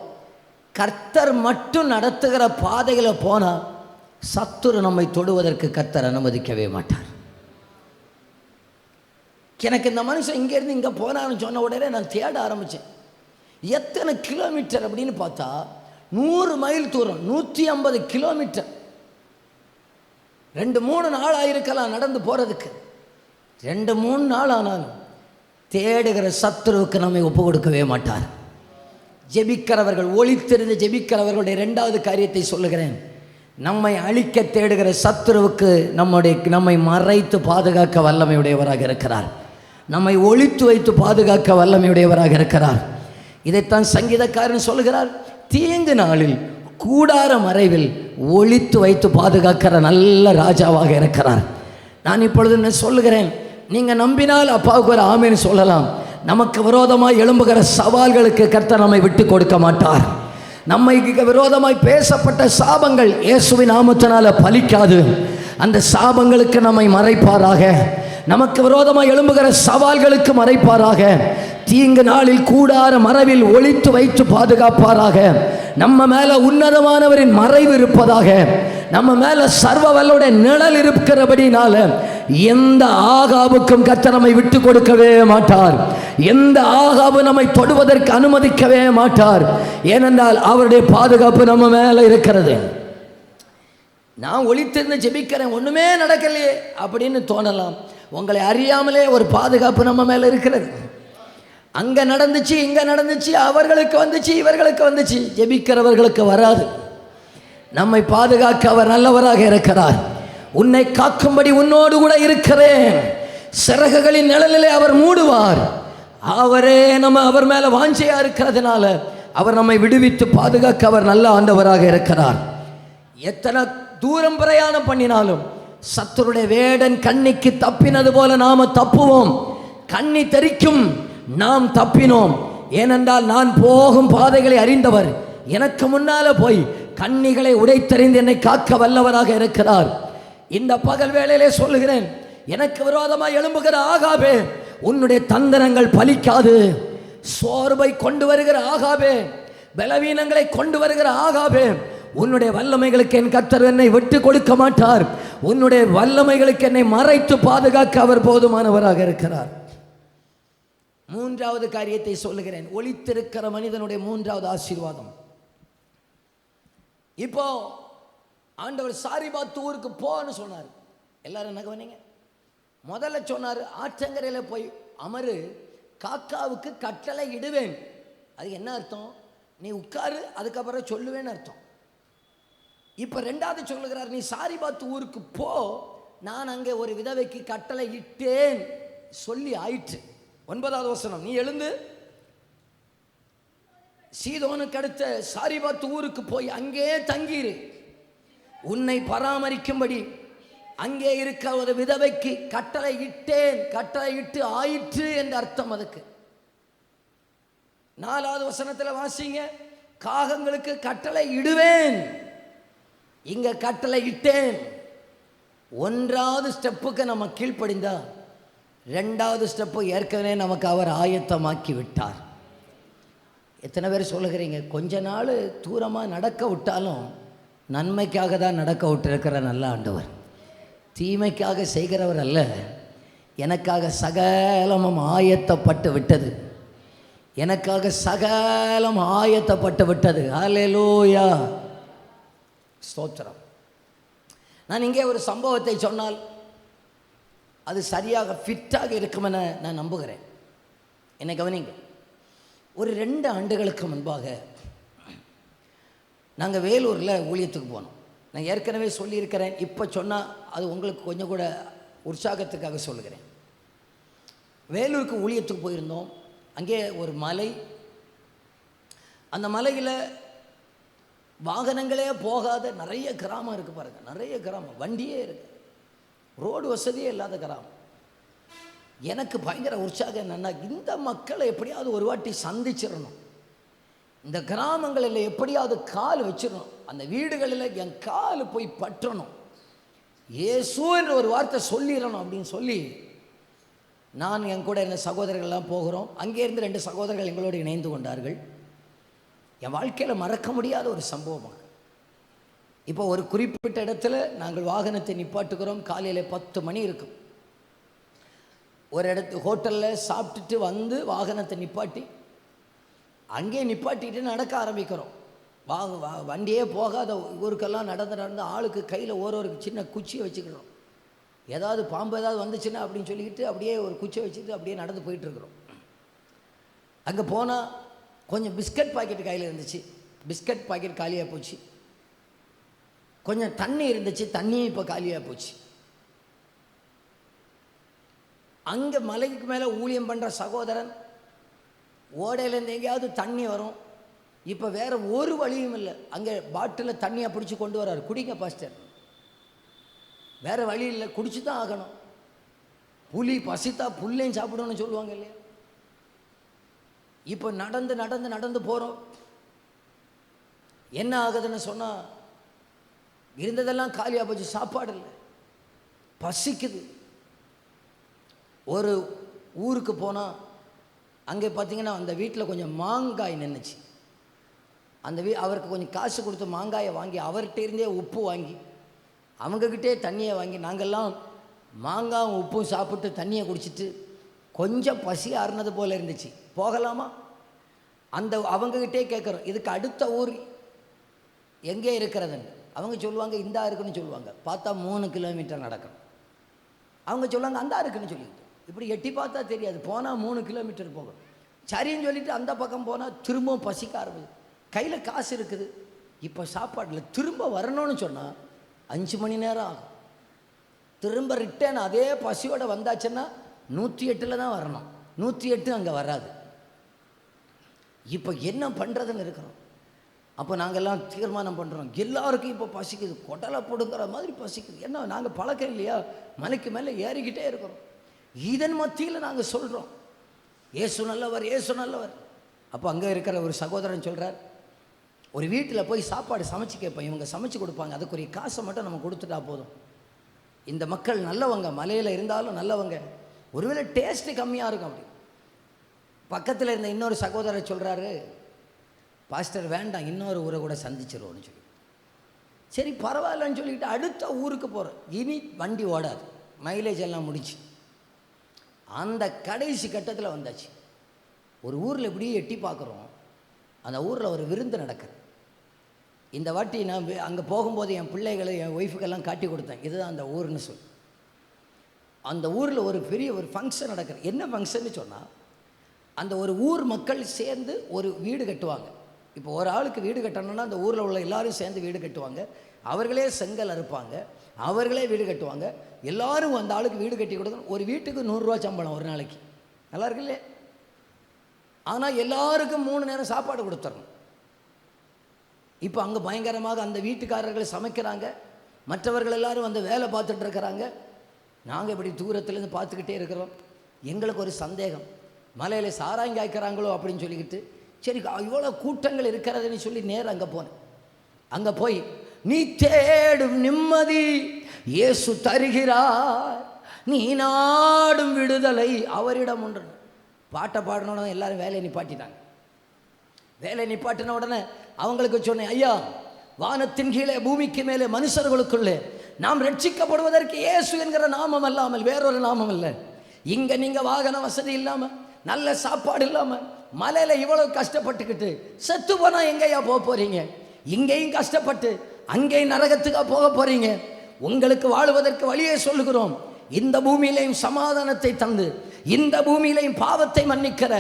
கர்த்தர் மட்டும் நடத்துகிற பாதைகளை போனால் சத்துரு நம்மை தொடுவதற்கு கர்த்தர் அனுமதிக்கவே மாட்டார். எனக்கு இந்த மனுஷன் இங்கேருந்து இங்கே போனான்னு சொன்ன உடனே நான் தேட ஆரம்பித்தேன். எத்தனை கிலோமீட்டர் அப்படின்னு பார்த்தா 100 மைல் தூரம், 150 கிலோமீட்டர். 2-3 நாள் ஆயிருக்கலாம் நடந்து போகிறதுக்கு. 2-3 நாள் ஆனாலும் தேடுகிற சத்துருவுக்கு நம்மை ஒப்பு கொடுக்கவே மாட்டார். ஜெபிக்கிறவர்கள், ஒளித்திருந்து ஜெபிக்கிறவர்களுடைய 2வது காரியத்தை சொல்லுகிறேன். நம்மை அழிக்க தேடுகிற சத்துருவுக்கு நம்மை மறைத்து பாதுகாக்க வல்லமையுடையவராக இருக்கிறார். நம்மை ஒளித்து வைத்து பாதுகாக்க வல்லமையுடையவராக இருக்கிறார். இதைத்தான் சங்கீதக்காரன் சொல்கிறார், தீங்கு நாளில் கூடார மறைவில் ஒளித்து வைத்து பாதுகாக்கிற நல்ல ராஜாவாக இருக்கிறார். நான் இப்பொழுது என்ன சொல்லுகிறேன், நீங்கள் நம்பினால் அப்பாவுக்கு ஒரு ஆமேன்னு சொல்லலாம். நமக்கு விரோதமாய் எழும்புகிற சவால்களுக்கு கர்த்தர் நம்மை விட்டு கொடுக்க மாட்டார். நம்மை விரோதமாய் பேசப்பட்ட சாபங்கள் இயேசுவின் நாமத்தினால பலிக்காது. அந்த சாபங்களுக்கு நம்மை மறைப்பாராக. நமக்கு விரோதமாய் எழும்புகிற சவால்களுக்கு மறைப்பாராக. தீங்கு நாளில் கூடார மறைவில் ஒளித்து வைத்து பாதுகாப்பாராக. நம்ம மேல உன்னதமானவரின் மறைவு இருப்பதாக. நம்ம மேல சர்வ வல்லோட நிழல் இருக்கிறபடினால எந்த ஆகாபுக்கும் கர்த்தர் நம்மை விட்டு கொடுக்கவே மாட்டார். எந்த ஆகாபு நம்மை தொடுவதற்கு அனுமதிக்கவே மாட்டார். ஏனென்றால் அவருடைய பாதுகாப்பு நம்ம மேல இருக்கிறது. நான் ஒளித்திருந்து ஜெபிக்கிறேன், ஒண்ணுமே நடக்கலையே அப்படின்னு தோணலாம். உங்களை அறியாமலே ஒரு பாதுகாப்பு நம்ம மேல இருக்கிறது. அங்க நடந்துச்சு, இங்க நடந்துச்சு, அவர்களுக்கு வந்துச்சு, இவர்களுக்கு வந்துச்சு, ஜெபிக்கிறவர்களுக்கு வராது. நம்மை பாதுகாக்க அவர் நல்லவராக இருக்கிறார். உன்னை காக்கும்படி உன்னோடு கூட இருக்கிறேன். சிறகுகளின் நிழலிலே அவர் மூடுவார். அவரே அவர் மேல வாஞ்சையா இருக்கிறதுனால அவர் நம்மை விடுவித்து பாதுகாக்க அவர் நல்ல ஆண்டவராக இருக்கிறார். எத்தனை தூரம் பிரயாணம் பண்ணினாலும் சத்துருடைய வேடன் கண்ணிக்கு தப்பினது போல நாம தப்புவோம். கண்ணி தெரிக்கும், நாம் தப்பினோம். ஏனென்றால் நான் போகும் பாதைகளை அறிந்தவர் எனக்கு முன்னால போய் கண்ணிகளை உடைத்தறிந்து என்னை காக்க வல்லவராக இருக்கிறார். இந்த பகல் வேளையிலே சொல்லுகிறேன், எனக்கு விரோதமாக எழும்புகிற ஆகாபே, உன்னுடைய தந்திரங்கள் பலிக்காது. சோர்வை கொண்டு வருகிற ஆகாபே, பலவீனங்களை கொண்டு வருகிற ஆகாபே, உன்னுடைய வல்லமைகளுக்கு என் கர்த்தர் என்னை விட்டு கொடுக்க மாட்டார். உன்னுடைய வல்லமைகளுக்கு என்னை மறைத்து பாதுகாக்க அவர் போதுமானவராக இருக்கிறார். 3வது காரியத்தை சொல்லுகிறேன், ஒளித்திருக்கிற மனிதனுடைய 3வது ஆசீர்வாதம். இப்போ ஆண்டவர் சாரிபாத் ஊருக்கு போன்னு சொன்னார். எல்லாரும் என்ன கவனிங்க. முதல்ல சொன்னார், ஆற்றங்கரையில் போய் அமரு, காக்காவுக்கு கட்டளை இடுவேன். அது என்ன அர்த்தம்? நீ உட்காரு, அதுக்கப்புறம் சொல்லுவேன்னு அர்த்தம். இப்போ 2வது சொல்லுகிறார், நீ சாரிபாத் ஊருக்கு போ, நான் அங்கே ஒரு விதவைக்கு கட்டளை இட்டேன், சொல்லி ஆயிற்று. 9வது வசனம், நீ எழுந்து சீதோனுக்கு அடுத்த சாரிபாத் ஊருக்கு போய் அங்கே தங்கிரு, உன்னை பராமரிக்கும்படி அங்கே இருக்க ஒரு விதவைக்கு கட்டளை இட்டேன், கட்டளை இட்டு ஆயிற்று என்று அர்த்தம். அதுக்கு 4வது வசனத்தில் வாசிங்க, காகங்களுக்கு கட்டளை இடுவேன், இங்க கட்டளை இட்டேன். 1வது ஸ்டெப்புக்கு நம்ம கீழ்ப்படிந்தா 2வது ஸ்டெப்பு ஏற்கனவே நமக்கு அவர் ஆயத்தமாக்கி விட்டார். எத்தனை பேர் சொல்லுகிறீங்க, கொஞ்ச நாள் தூரமாக நடக்க விட்டாலும் நன்மைக்காக தான் நடக்க விட்டுருக்கிற நல்ல ஆண்டவர், தீமைக்காக செய்கிறவர் அல்ல. எனக்காக சகலமும் ஆயத்தப்பட்டு விட்டது, எனக்காக சகலம் ஆயத்தப்பட்டு விட்டது. ஹல்லேலூயா, ஸ்தோத்திரம். நான் இங்கே ஒரு சம்பவத்தை சொன்னால் அது சரியாக ஃபிட்டாக இருக்கும் என நான் நம்புகிறேன். என்னை கவனிங்க. ஒரு 2 ஆண்டுகளுக்கு முன்பாக நாங்கள் வேலூரில் ஊழியத்துக்கு போனோம். நான் ஏற்கனவே சொல்லியிருக்கிறேன், இப்போ சொன்னால் அது உங்களுக்கு கொஞ்சம் கூட உற்சாகத்துக்காக சொல்லுகிறேன். வேலூருக்கு ஊழியத்துக்கு போயிருந்தோம். அங்கே ஒரு மலை, அந்த மலையில் வாகனங்களே போகாத நிறைய கிராமம் இருக்குது பாருங்கள். நிறைய கிராமம், வண்டியே இருக்குது, ரோடு வசதியே இல்லாத கிராமம். எனக்கு பயங்கர உற்சாகம் என்னென்னா, இந்த மக்களை எப்படியாவது ஒரு வாட்டி சந்திச்சிடணும், இந்த கிராமங்களில் எப்படியாவது கால் வச்சிடணும், அந்த வீடுகளில் என் கால் போய் பற்றணும். இயேசு என்ற ஒரு வார்த்தை சொல்லிடணும் அப்படின்னு சொல்லி நான் என் கூட என்ன சகோதரர்கள்லாம் போகிறோம். அங்கேருந்து 2 சகோதரர்கள் எங்களோடு இணைந்து கொண்டார்கள். என் வாழ்க்கையில் மறக்க முடியாத ஒரு சம்பவமாக. இப்போ ஒரு குறிப்பிட்ட இடத்துல நாங்கள் வாகனத்தை நிப்பாட்டுக்கிறோம். காலையில் 10 மணி இருக்கும். ஒரு ஹோட்டலில் சாப்பிட்டுட்டு வந்து வாகனத்தை நிப்பாட்டி அங்கேயே நிப்பாட்டிட்டு நடக்க ஆரம்பிக்கிறோம். வண்டியே போகாத ஊருக்கெல்லாம் நடந்து ஆளுக்கு கையில் ஒரு சின்ன குச்சியை வச்சுக்கிறோம். ஏதாவது பாம்பு ஏதாவது வந்துச்சுன்னா அப்படின்னு சொல்லிக்கிட்டு அப்படியே ஒரு குச்சியை வச்சுட்டு அப்படியே நடந்து போயிட்டுருக்குறோம். அங்கே போனால் கொஞ்சம் பிஸ்கட் பாக்கெட் கையில் இருந்துச்சு. பிஸ்கட் பாக்கெட் காலியாக போச்சு. கொஞ்சம் தண்ணி இருந்துச்சு, தண்ணியும் இப்போ காலியாக போச்சு. அங்கே மலைக்கு மேலே ஊழியம் பண்ணுற சகோதரன் ஓடையிலேருந்து எங்கேயாவது தண்ணி வரும். இப்போ வேறு ஒரு வழியும் இல்லை. அங்கே பாட்டிலில் தண்ணியை பிடிச்சி கொண்டு வர்றாரு. குடிங்க பாஸ்டர், வேறு வழி இல்லை, குடிச்சு தான் ஆகணும். புலி பசித்தா புல்லையும் சாப்பிடணும்னு சொல்லுவாங்க இல்லையா? இப்போ நடந்து போகிறோம். என்ன ஆகுதுன்னு சொன்னால் இருந்ததெல்லாம் காலியாக போச்சு. சாப்பாடு இல்லை, பசிக்குது. ஒரு ஊருக்கு போனால் அங்கே பார்த்தீங்கன்னா அந்த வீட்டில் கொஞ்சம் மாங்காய் நின்றுச்சு. அந்த அவருக்கு கொஞ்சம் காசு கொடுத்து மாங்காயை வாங்கி அவர்கிட்ட இருந்தே உப்பு வாங்கி அவங்கக்கிட்டே தண்ணியை வாங்கி நாங்கள்லாம் மாங்காயும் உப்பும் சாப்பிட்டு தண்ணியை குடிச்சிட்டு கொஞ்சம் பசி ஆறுனது போல் இருந்துச்சு. போகலாமா? அந்த அவங்கக்கிட்டே கேட்குறோம், இதுக்கு அடுத்த ஊர் எங்கே இருக்கிறதுன்னு. அவங்க சொல்லுவாங்க இந்தா இருக்குன்னு சொல்லுவாங்க. பார்த்தா 3 கிலோமீட்டர் நடக்கணும். அவங்க சொல்லுவாங்க அந்தா இருக்குன்னு சொல்லிட்டு. இப்படி எட்டி பார்த்தா தெரியாது. போனால் 3 கிலோமீட்டர் போகும். சரின்னு சொல்லிட்டு அந்த பக்கம் போனால் திரும்பவும் பசிக்க ஆரம்பிச்சு. கையில் காசு இருக்குது, இப்போ சாப்பாட்டில் திரும்ப வரணும்னு சொன்னால் 5 மணி நேரம் ஆகும். திரும்ப ரிட்டர்ன் அதே பசியோடு வந்தாச்சுன்னா 108 தான் வரணும். 108 அங்கே வராது. இப்போ என்ன பண்ணுறதுன்னு இருக்கிறோம். அப்போ நாங்கள்லாம் தீர்மானம் பண்ணுறோம், எல்லாருக்கும் இப்போ பசிக்குது, கொட்டலை போடுங்கிற மாதிரி பசிக்குது. என்ன நாங்கள் பழக்கம் இல்லையா? மலைக்கு மேலே ஏறிக்கிட்டே இருக்கிறோம். இதன் மத்தியில் நாங்கள் சொல்கிறோம் இயேசு நல்லவர், இயேசு நல்லவர். அப்போ அங்கே இருக்கிற ஒரு சகோதரன் சொல்கிறார், ஒரு வீட்டில் போய் சாப்பாடு சமைச்சு கேட்போம், இவங்க சமைச்சு கொடுப்பாங்க, அதுக்குரிய காசை மட்டும் நம்ம கொடுத்துட்டா போதும். இந்த மக்கள் நல்லவங்க, மலையில் இருந்தாலும் நல்லவங்க, ஒருவேளை டேஸ்ட்டு கம்மியாக இருக்கும். அப்படி பக்கத்தில் இருந்த இன்னொரு சகோதரர் சொல்கிறாரு, பாஸ்டர் வேண்டாம், இன்னொரு ஊரை கூட சந்திச்சிருவோன்னு சொல்லி. சரி பரவாயில்லன்னு சொல்லிக்கிட்டு அடுத்த ஊருக்கு போகிறோம். இனி வண்டி ஓடாது, மைலேஜ் எல்லாம் முடிச்சு அந்த கடைசி கட்டத்தில் வந்தாச்சு. ஒரு ஊரில் இப்படியே எட்டி பார்க்குறோம். அந்த ஊரில் ஒரு விருந்து நடக்குது. இந்த வாட்டி நான் அங்கே போகும்போது என் பிள்ளைகளை என் ஒய்ஃபுக்கெல்லாம் காட்டி கொடுத்தேன், இதுதான் அந்த ஊர்னு சொல்லி. அந்த ஊரில் ஒரு பெரிய ஒரு ஃபங்க்ஷன் நடக்குது. என்ன ஃபங்க்ஷன்னு சொன்னால், அந்த ஒரு ஊர் மக்கள் சேர்ந்து ஒரு வீடு கட்டுவாங்க. இப்போ ஒரு ஆளுக்கு வீடு கட்டணும்னா அந்த ஊரில் உள்ள எல்லாரும் சேர்ந்து வீடு கட்டுவாங்க. அவர்களே செங்கல் அறுப்பாங்க, அவர்களே வீடு கட்டுவாங்க. எல்லோரும் அந்த ஆளுக்கு வீடு கட்டி கொடுக்கணும். ஒரு வீட்டுக்கு 100 ரூபா சம்பளம் ஒரு நாளைக்கு. நல்லா இருக்குல்ல? ஆனால் எல்லாருக்கும் 3 நேரம் சாப்பாடு கொடுத்துடணும். இப்போ அங்கே பயங்கரமாக அந்த வீட்டுக்காரர்கள் சமைக்கிறாங்க, மற்றவர்கள் எல்லாரும் வந்து வேலை பார்த்துட்டு இருக்கிறாங்க. நாங்கள் இப்படி தூரத்துலேருந்து பார்த்துக்கிட்டே இருக்கிறோம். எங்களுக்கு ஒரு சந்தேகம், மலையில் சாராயம் காய்க்கிறாங்களோ அப்படின்னு சொல்லிக்கிட்டு, சரி இவ்வளோ கூட்டங்கள் இருக்கிறதுன்னு சொல்லி நேரம் அங்கே போனேன். அங்கே போய், நீ தேடும் நிம்மதி இயேசு தருகிறார், நீ நாடும் விடுதலை அவரிடம் உண்டு. பாட்டை பாடணும். எல்லாரும் வேலையை நிப்பாட்டிட்டாங்க. வேலையை நிப்பாட்டின உடனே அவங்களுக்கு சொன்னேன், ஐயா, வானத்தின் கீழே பூமிக்கு மேலே மனுஷர்களுக்குள்ளே நாம் ரட்சிக்கப்படுவதற்கு இயேசு என்கிற நாமம் அல்லாமல் வேறொரு நாமம் இல்லை. இங்கே நீங்கள் வாகன வசதி இல்லாமல், நல்ல சாப்பாடு இல்லாமல், மலையில் இவ்வளவு கஷ்டப்பட்டுக்கிட்டு செத்து போனால் எங்கேயா போக போகிறீங்க? இங்கேயும் கஷ்டப்பட்டு அங்கேயும் நரகத்துக்காக போக போகிறீங்க. உங்களுக்கு வாழுவதற்கு வழியே சொல்லுகிறோம். இந்த பூமியிலையும் சமாதானத்தை தந்து இந்த பூமியிலையும் பாவத்தை மன்னிக்கிற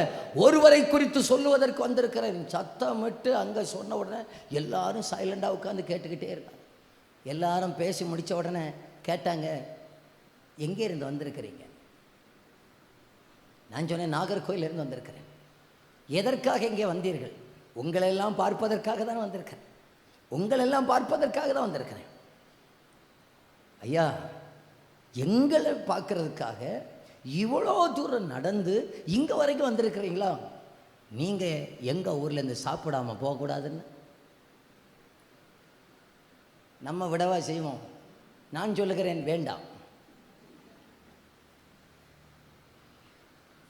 ஒருவரை குறித்து சொல்லுவதற்கு வந்திருக்கிறேன். சத்தமிட்டு அங்கே சொன்ன உடனே எல்லாரும் சைலண்டாக உட்காந்து கேட்டுக்கிட்டே இருந்தாங்க. எல்லாரும் பேசி முடித்த உடனே கேட்டாங்க, எங்கே இருந்து வந்திருக்கிறீங்க? நான் சொன்னேன், நாகர்கோயிலிருந்து வந்திருக்கிறேன். எதற்காக இங்கே வந்தீர்கள்? உங்களெல்லாம் பார்ப்பதற்காக தான் வந்திருக்கிறேன், உங்களெல்லாம் பார்ப்பதற்காக தான் வந்திருக்கிறேன். ஐயா, எங்களை பார்க்கறதுக்காக இவ்வளோ தூரம் நடந்து இங்கே வரைக்கும் வந்திருக்கிறீங்களா? நீங்கள் எங்கள் ஊர்லேருந்து சாப்பிடாமல் போகக்கூடாதுன்னு நம்ம விடவா செய்வோம்? நான் சொல்லுகிறேன் வேண்டாம்.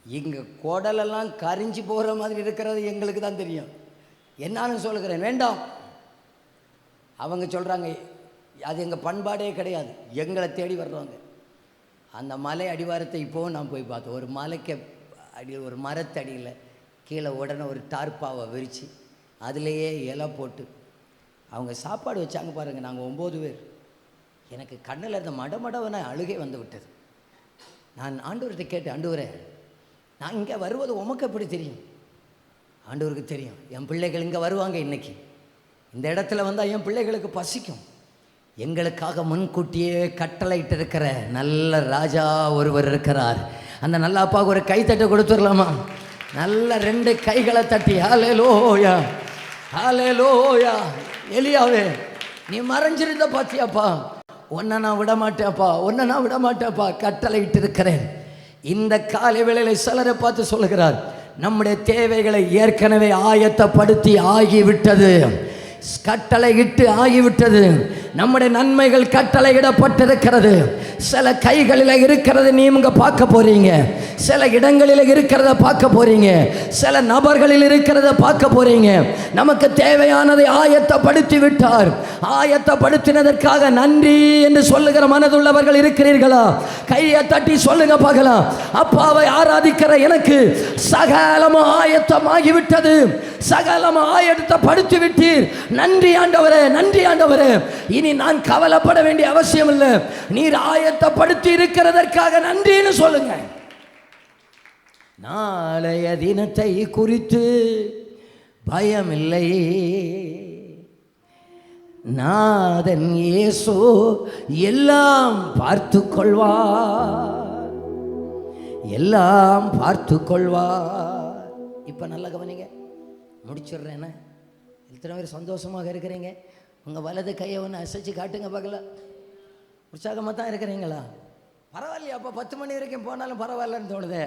இங்கே குடலெல்லாம் கரிஞ்சு போகிற மாதிரி இருக்கிறது எங்களுக்கு தான் தெரியும். என்னான்னு சொல்லுகிறேன் வேண்டாம். அவங்க சொல்கிறாங்க அது எங்கள் பண்பாடே கிடையாது, எங்களை தேடி வர்றவங்க. அந்த மலை அடிவாரத்தை இப்போவும் நான் போய் பார்த்தேன். ஒரு மலைக்கு ஒரு மரத்தடியில் கீழே உடனே ஒரு டார்ப்பாவை விரித்து அதுலேயே இலை போட்டு அவங்க சாப்பாடு வச்சாங்க பாருங்கள். நாங்கள் 9 பேர். எனக்கு கண்ணில் இருந்த மடமடவன அழுகை வந்து விட்டது. நான் ஆண்டவர்கிட்ட கேட்டேன், ஆண்டவரே நான் இங்கே வருவது உமக்கு எப்படி தெரியும்? ஆண்டவருக்கு தெரியும், என் பிள்ளைகள் இங்கே வருவாங்க, இன்றைக்கி இந்த இடத்துல வந்தால் என் பிள்ளைகளுக்கு பசிக்கும். எங்களுக்காக முன்கூட்டியே கட்டளையிட்டு இருக்கிற நல்ல ராஜா ஒருவர் இருக்கிறார். அந்த நல்ல அப்பாவுக்கு ஒரு கைத்தட்டை கொடுத்துடலாமா? நல்ல 2 கைகளை தட்டி ஹல்லேலூயா ஹல்லேலூயா. எலியாவே நீ மறைஞ்சிருந்த பாத்தியாப்பா, உன்னை நான் விடமாட்டேப்பா, உன்னை நான் விடமாட்டேப்பா, கட்டளையிட்டு இருக்கிறேன். இந்த காலை வேளையில சிலரை பார்த்து சொல்லுகிறார், நம்முடைய தேவைகளை ஏற்கனவே ஆயத்தப்படுத்தி ஆகிவிட்டது, கட்டளை இட்டு ஆகிவிட்டது. நம்முடைய நன்மைகள் கட்டளையிடப்பட்டிருக்கிறது. சில கைகளில் இருக்கிறது நீங்க பார்க்க போறீங்க, சில இடங்களில் இருக்கிறத பார்க்க போறீங்க, சில நபர்களில் இருக்கிறத பார்க்க போறீங்க. நமக்கு தேவையானதை ஆயத்தப்படுத்தி விட்டார். ஆயத்தப்படுத்தினதற்காக நன்றி என்று சொல்லுகிற மனதுள்ளவர்கள் இருக்கிறீர்களா? கையை தட்டி சொல்லுங்க பார்க்கலாம். அப்பாவை ஆராதிக்கிற எனக்கு சகலமும் ஆயத்தமாகிவிட்டது, சகலமும் ஆயத்தப்படுத்தி விட்டீர். நன்றி ஆண்டவரே, நன்றி ஆண்டவரே. இனி நான் கவலைப்பட வேண்டிய அவசியம் இல்லை. நீர் ஆயத்தப்படுத்தி இருக்கிறதற்காக நன்றின்னு சொல்லுங்க. நாளைய தினத்தை குறித்து பயமில்லை, நாதன் இயேசு எல்லாம் பார்த்து கொள்வார், எல்லாம் பார்த்து கொள்வார். இப்ப நல்ல கவனிங்க, முடிச்சிடுறேன். இத்தனை பேர் சந்தோஷமாக இருக்கிறீங்க. உங்கள் வலது கையை ஒன்று அசைச்சு காட்டுங்க பார்க்கலாம். உற்சாகமாக தான் இருக்கிறீங்களா? பரவாயில்லையா? அப்போ 10 மணி வரைக்கும் போனாலும் பரவாயில்லன்னு தோணுது.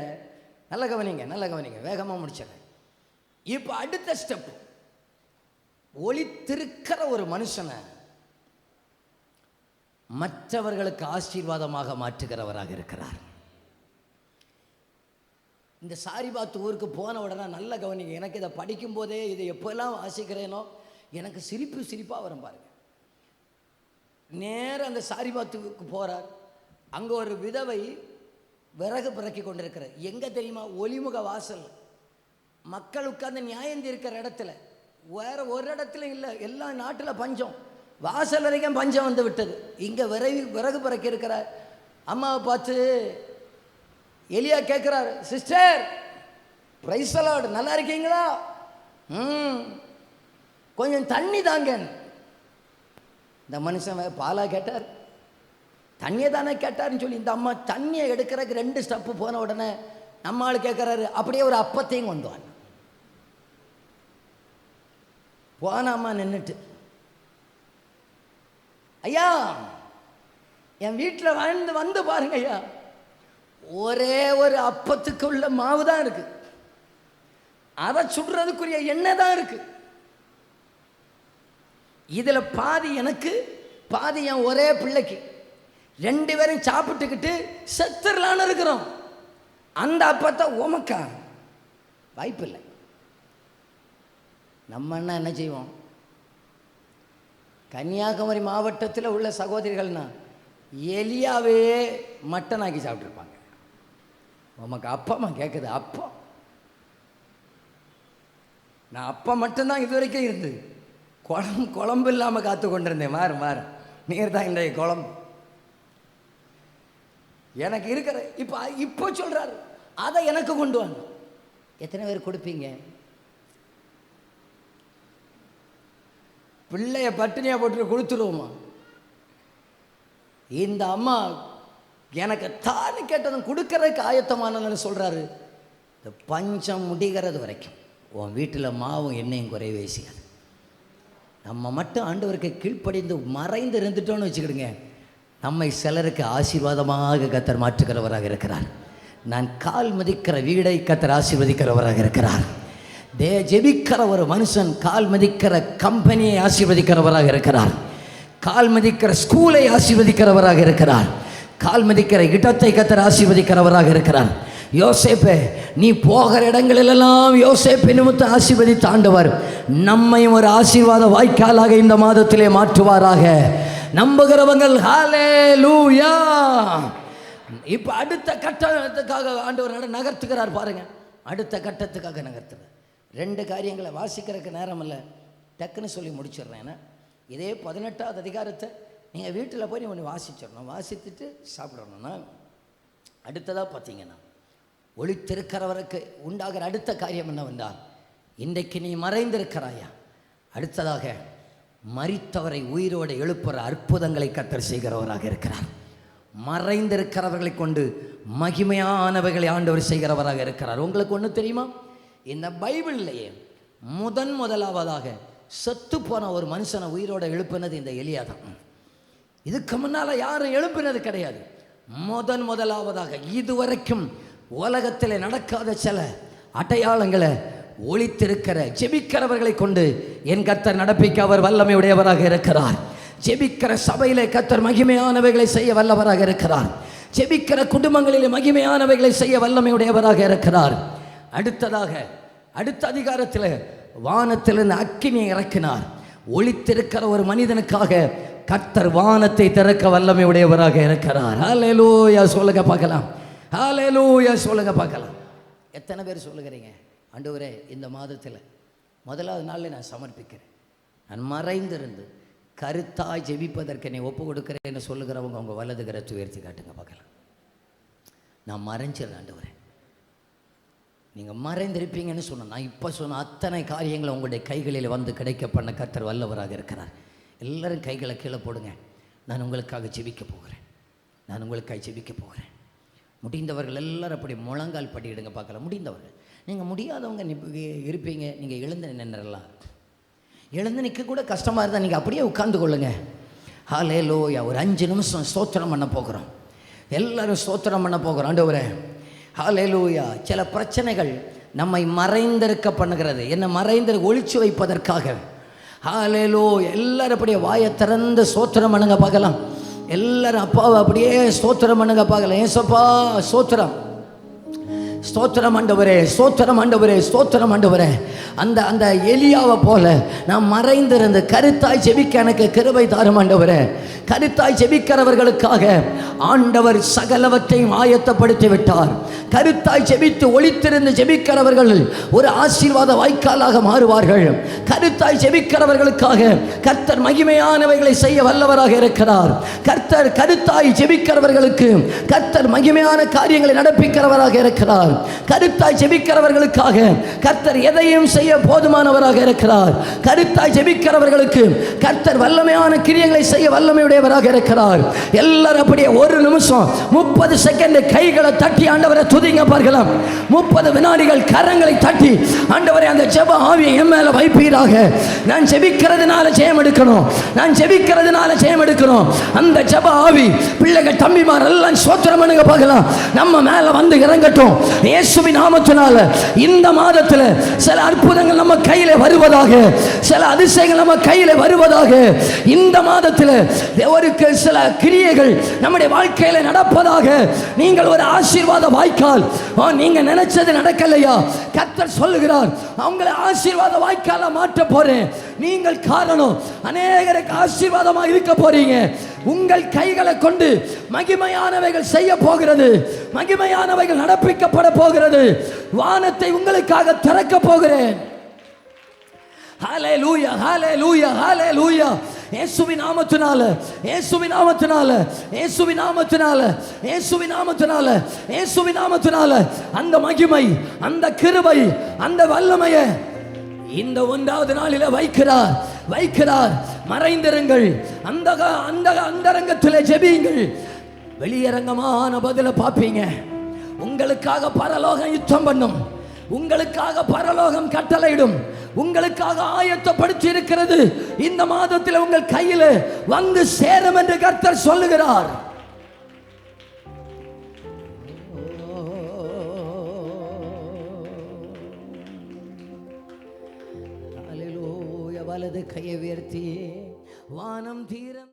நல்ல கவனிங்க, நல்ல கவனிங்க, வேகமாக முடிச்சிடுறேன். இப்போ அடுத்த ஸ்டெப், ஒளித்திருக்கிற ஒரு மனுஷனை மற்றவர்களுக்கு ஆசீர்வாதமாக மாற்றுகிறவராக இருக்கிறார். இந்த சாரிபாத் ஊருக்கு போன உடனே நல்ல கவனிங்க. எனக்கு இதை படிக்கும் போதே, இதை எப்போல்லாம் வாசிக்கிறேனோ எனக்கு சிரிப்பாக வரும் பாருங்க. நேரம் அந்த சாரிபாத்துக்கு போகிறார். அங்கே ஒரு விதவை விறகு பிறக்கி கொண்டிருக்கிறார். எங்கே தெரியுமா? ஒளிமுக வாசல். மக்கள் உட்கார்ந்து நியாயம் இருக்கிற இடத்துல, வேற ஒரு இடத்துல இல்லை. எல்லா நாட்டில் பஞ்சம், வாசல் வரைக்கும் பஞ்சம் வந்து விட்டது. இங்கே விறகு பிறக்கி இருக்கிறார். அம்மாவை பார்த்து எலியா கேட்குறாரு, சிஸ்டர் பிரைஸ் தி லார்ட், நல்லா இருக்கீங்களா? கொஞ்சம் தண்ணி தாங்க. இந்த மனுஷன் பாலா கேட்டார், தண்ணியை தானே கேட்டார்னு சொல்லி இந்த அம்மா தண்ணியை எடுக்கிறதுக்கு 2 ஸ்டெப்பு போன உடனே நம்ம ஆள் கேட்குறாரு, அப்படியே ஒரு அப்பத்தையும் கொண்டு வாங்க. போன அம்மா நின்றுட்டு, ஐயா என் வீட்டில் வந்து பாருங்க ஐயா, ஒரே ஒரு அப்பத்துக்கு உள்ள மாவு தான் இருக்கு, அதை சுடுறதுக்குரிய எண்ணெய் தான் இருக்கு. இதுல பாதி எனக்கு, பாதி என் ஒரே பிள்ளைக்கு, 2 பேரும் சாப்பிட்டுக்கிட்டு செத்துடலான்னு இருக்கிறோம். அந்த அப்பத்தை உமக்கா வாய்ப்பு இல்லை. நம்ம என்ன செய்வோம்? கன்னியாகுமரி மாவட்டத்தில் உள்ள சகோதரிகள்னா எலியாவே மட்டன் ஆக்கி சாப்பிட்ருப்பாங்க. உமக்கு அப்பமா கேட்குது? அப்பம் நான் அப்பா மட்டும்தான் இது வரைக்கும் இருந்து குழம்பு இல்லாமல் காத்து கொண்டிருந்தேன். மாறு நீர் தான் இன்றைய குழம்பு எனக்கு இருக்கிற. இப்போ சொல்றாரு, அதை எனக்கு கொண்டு வாங்க. எத்தனை பேர் கொடுப்பீங்க? பிள்ளைய பட்டினியா போட்டு கொடுத்துருவோமா? இந்த அம்மா எனக்கு தானு கேட்டதும் கொடுக்கறதுக்கு ஆயத்தமானன்னு சொல்றாரு. இந்த பஞ்சம் முடிகிறது வரைக்கும் உன் வீட்டில் மாவும் எண்ணெயும் குறையவே செய்யாது. நம்ம மட்டும் ஆண்டவருக்கு கீழ்ப்படிந்து மறைந்து இருந்துட்டோன்னு வச்சுக்கிடுங்க, நம்மை சிலருக்கு ஆசீர்வாதமாக கர்த்தர் மாற்றுகிறவராக இருக்கிறார். நான் கால் மதிக்கிற வீடை கர்த்தர் ஆசீர்வதிக்கிறவராக இருக்கிறார். ஜெபிக்கிற ஒரு மனுஷன் கால் மதிக்கிற கம்பெனியை ஆசீர்வதிக்கிறவராக இருக்கிறார். கால் மிதிக்கிற ஸ்கூலை ஆசீர்வதிக்கிறவராக இருக்கிறார். கால் மிதிக்கிற இடத்தை கர்த்தர் ஆசீர்வதிக்கிறவராக இருக்கிறார். யோசேப்பே, நீ போகிற இடங்களிலெல்லாம் யோசேப்பை நிமித்தம் ஆசீர்வதித்த ஆண்டவர் நம்மையும் ஒரு ஆசீர்வாத வாய்க்காலாக இந்த மாதத்திலே மாற்றுவாராக. நம்புகிறவங்கள் ஹல்லேலூயா. இப்போ அடுத்த கட்டத்துக்காக ஆண்டவர் நகர்த்துகிறார் பாருங்க. அடுத்த கட்டத்துக்காக நகர்த்துகிறார். 2 காரியங்களை வாசிக்கிறதுக்கு நேரம் இல்லை, டக்குன்னு சொல்லி முடிச்சிடுறேன். ஏன்னா இதே 18வது அதிகாரத்தை நீங்கள் வீட்டில் போய் ஒன்று வாசிச்சிடணும், வாசித்துட்டு சாப்பிடணும்னா. அடுத்ததாக பார்த்தீங்கன்னா ஒளித்திருக்கிறவருக்கு உண்டாகிற அடுத்த காரியம் என்னவென்றால், இன்றைக்கு நீ மறைந்திருக்கிறாயா, அடுத்ததாக மரித்தவரை உயிரோடு எழுப்புற அற்புதங்களை கர்த்தர் செய்கிறவராக இருக்கிறார். மறைந்திருக்கிறவர்களை கொண்டு மகிமையானவைகளை ஆண்டவர் செய்கிறவராக இருக்கிறார். உங்களுக்கு ஒன்று தெரியுமா, இந்த பைபிள்லேயே முதலாவதாக செத்து போன ஒரு மனுஷனை உயிரோட எழுப்பினது இந்த எலியா தான். இதுக்கு முன்னால் யாரும் எழுப்பினது கிடையாது. முதலாவதாக இதுவரைக்கும் உலகத்தில் நடக்காத சில அடையாளங்களை ஒளித்திருக்கிற ஜெபிக்கிறவர்களை கொண்டு என் கர்த்தர் நடப்பிக்க அவர் வல்லமை உடையவராக இருக்கிறார். ஜெபிக்கிற சபையிலே கர்த்தர் மகிமையானவைகளை செய்ய வல்லவராக இருக்கிறார். ஜெபிக்கிற குடும்பங்களிலே மகிமையானவைகளை செய்ய வல்லமை உடையவராக இருக்கிறார். அடுத்ததாக அடுத்த அதிகாரத்தில் வானத்திலிருந்து அக்கினியை இறக்கினார். ஒளித்திருக்கிற ஒரு மனிதனுக்காக கர்த்தர் வானத்தை திறக்க வல்லமை உடையவராக இருக்கிறார். ஹல்லேலூயா சொல்லுங்க பார்க்கலாம். ஹல்லேலூயா சொல்லுங்க பார்க்கலாம். எத்தனை பேர் சொல்லுகிறீங்க, ஆண்டவரே இந்த மாதத்தில் முதலாவது நாளில் நான் சமர்ப்பிக்கிறேன், நான் மறைந்திருந்து கருத்தாய் ஜெபிப்பதற்கு என்னை ஒப்பு கொடுக்கிறேன்னு சொல்லுகிறவங்க அவங்க வலது கரத்தை உயர்த்தி காட்டுங்க பார்க்கலாம். நான் மறைஞ்சிடறேன் ஆண்டவரே. நீங்கள் மறைந்திருப்பீங்கன்னு சொன்னேன். நான் இப்போ சொன்ன அத்தனை காரியங்களை உங்களுடைய கைகளில் வந்து கிடைக்க பண்ண கர்த்தர் வல்லவராக இருக்கிறார். எல்லோரும் கைகளை கீழே போடுங்க. நான் உங்களுக்காக ஜெபிக்க போகிறேன். நான் உங்களுக்காக ஜெபிக்க போகிறேன். முடிந்தவர்கள் எல்லோரும் அப்படி முழங்கால் படியிடுங்க பார்க்கலாம். முடிந்தவர்கள், நீங்கள் முடியாதவங்க இருப்பீங்க, நீங்கள் எழுந்து நின்றலாம். எழுந்து நிற்க கூட கஷ்டமாக இருந்தால் நீங்கள் அப்படியே உட்கார்ந்து கொள்ளுங்க. ஹல்லேலூயா. ஒரு 5 நிமிஷம் ஸ்தோத்திரம் பண்ண போகிறோம். எல்லோரும் ஸ்தோத்திரம் பண்ண போகிறோம். ஆண்டவரே ஹல்லேலூயா. சில பிரச்சனைகள் நம்மை மறைந்திருக்க பண்ணுகிறது. என்ன ஒளிச்சு வைப்பதற்காக. ஹல்லேலூயா. எல்லாரும் அப்படியே வாயை திறந்து ஸ்தோத்திரம் பண்ணுங்க பார்க்கலாம். எல்லாரும் அப்பாவை அப்படியே ஸ்தோத்திரம் பண்ணுங்க பார்க்கலாம். ஏசப்பா ஸ்தோத்திரம், ஸ்தோத்திரம் ஆண்டவரே, ஸ்தோத்திரம் ஆண்டவரே, ஸ்தோத்திரம் ஆண்டவரே. அந்த அந்த எலியாவை போல நான் மறைந்திருந்து கருத்தாய் ஜெபிக்க எனக்கு கிருபை தாரும் ஆண்டவரே. கருத்தாய் ஜெபிக்கிறவர்களுக்காக ஆண்டவர் சகலவற்றையும் ஆயத்தப்படுத்தி விட்டார். கருத்தாய் ஜெபித்து ஒளித்திருந்து ஜெபிக்கிறவர்கள் ஒரு ஆசீர்வாத வாய்க்காலாக மாறுவார்கள். கருத்தாய் ஜெபிக்கிறவர்களுக்காக கர்த்தர் மகிமையானவைகளை செய்ய வல்லவராக இருக்கிறார். கர்த்தர் கருத்தாய் ஜெபிக்கிறவர்களுக்கு கர்த்தர் மகிமையான காரியங்களை நடப்பிக்கிறவராக இருக்கிறார். கருத்தாய் ஜெபிக்கிறவர்களுக்காக கர்த்தர் எதையும் செய்ய போதுமானவராக இருக்கிறார். கருத்தாய் ஜெபிக்கிறவர்களுக்கு கர்த்தர் வல்லமையான கிரியைகளை செய்ய வல்லமையுடையவராக இருக்கிறார். எல்லாரும் அப்படியே ஒரு நிமிஷம் 30 செகண்ட் கைகளை தட்டி ஆண்டவரை துதிங்க பார்க்கலாம். 30 வினாடிகள் கரங்களை தட்டி ஆண்டவரே அந்த ஜெப ஆவியை என் மேல வைப்பீராக. நான் ஜெபிக்கிறதுனால ஜெயம் எடுக்கணும், நான் ஜெபிக்கிறதுனால ஜெயம் எடுக்கணும். அந்த ஜெப ஆவி பிள்ளைகள் தம்பிமார் எல்லாம் ஸ்தோத்திரம் பண்ணுங்க பார்க்கலாம். நம்ம மேல வந்து இறங்கட்டும் இயேசுவின் நாமத்தினால. இந்த மாதத்தில் சில அற்புதங்கள் நம்ம கையில வருவதாக, சில அதிசயங்கள் நம்ம கையில வருவதாக. இந்த மாதத்தில் ஒரு சில கிரியைகள் நம்முடைய வாழ்க்கையில நடப்பதாக. நீங்கள் ஒரு ஆசீர்வாத வாய்க்கால். நீங்க நினைச்சது நடக்கலையா, கர்த்தர் சொல்லுகிறார் அவங்களை ஆசீர்வாத வாய்க்கால மாற்ற போறேன். நீங்கள் காரணம், அநேகருக்கு ஆசீர்வாதமா இருக்க போறீங்க. உங்கள் கைகளை கொண்டு மகிமையானவைகள் செய்ய போகிறது, மகிமையானவைகள் நடப்பிக்கப்பட போகிறது. வானத்தை உங்களுக்காக திறக்க போகிறேன். ஹல்லேலூயா, ஹல்லேலூயா, ஹல்லேலூயா. இயேசுவின் நாமத்தினால, இயேசுவின் நாமத்தினால, இயேசுவின் நாமத்தினால, இயேசுவின் நாமத்தினால, இயேசுவின் நாமத்தினால அந்த மகிமை, அந்த கிருபை, அந்த வல்லமையை இந்த 1வது நாளில வைக்கிறார், வைக்கிறார். மறைந்திருங்கள், அந்த அந்த அந்தரங்கத்தில் ஜெபியுங்கள். வெளியரங்கமான பதில பார்ப்பீங்க. உங்களுக்காக பரலோகம் யுத்தம் பண்ணும், உங்களுக்காக பரலோகம் கட்டளையிடும், உங்களுக்காக ஆயத்தப்படுத்தி இருக்கிறது. இந்த மாதத்தில் உங்கள் கையில் வந்து சேரும் என்று கர்த்தர் சொல்லுகிறார். வலது கையை உயர்த்தி வானம் தீரம்